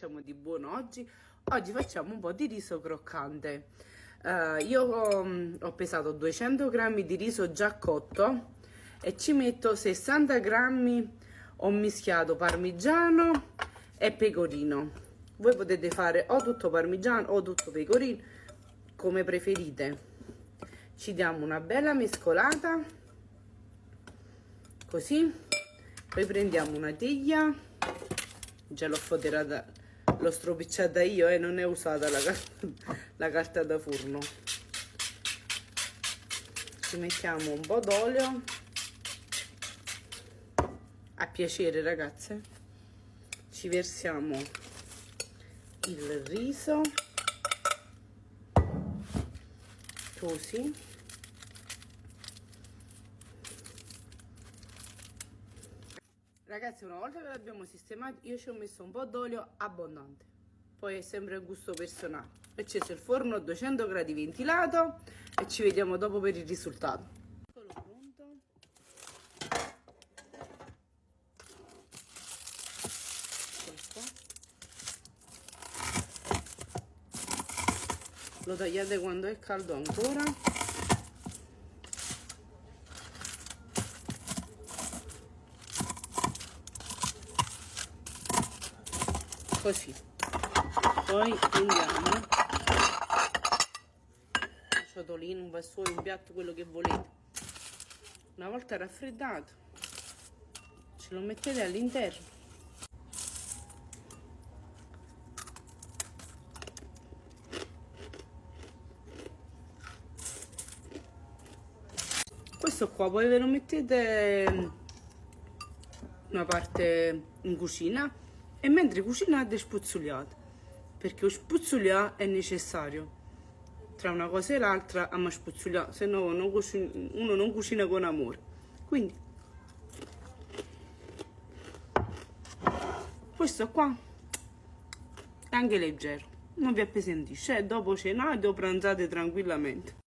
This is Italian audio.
facciamo di buono oggi? Oggi facciamo un po' di riso croccante. Io ho pesato 200 grammi di riso già cotto e ci metto 60 grammi, ho mischiato parmigiano e pecorino. Voi potete fare o tutto parmigiano o tutto pecorino, come preferite. Ci diamo una bella mescolata, così. Poi prendiamo una teglia, già l'ho foderata, l'ho stropicciata io e non è usata la carta da forno. Ci mettiamo un po' d'olio, a piacere ragazze. Ci versiamo il riso, così. Ragazzi, una volta che l'abbiamo sistemato, io ci ho messo un po' d'olio abbondante, poi è sempre a gusto personale. Ho acceso il forno a 200 gradi ventilato e ci vediamo dopo per il risultato. Eccolo pronto. Questo lo tagliate quando è caldo ancora. Così. Poi prendiamo un ciotolino, un vassoio, un piatto, quello che volete. Una volta raffreddato ce lo mettete all'interno. Questo qua poi ve lo mettete una parte in cucina e mentre cucinate spuzzuliate, perché spuzzuliare è necessario tra una cosa e l'altra, a spuzzuliare, se no uno non cucina con amore. Quindi questo qua è anche leggero, non vi appesantisce, dopo cenate o pranzate tranquillamente.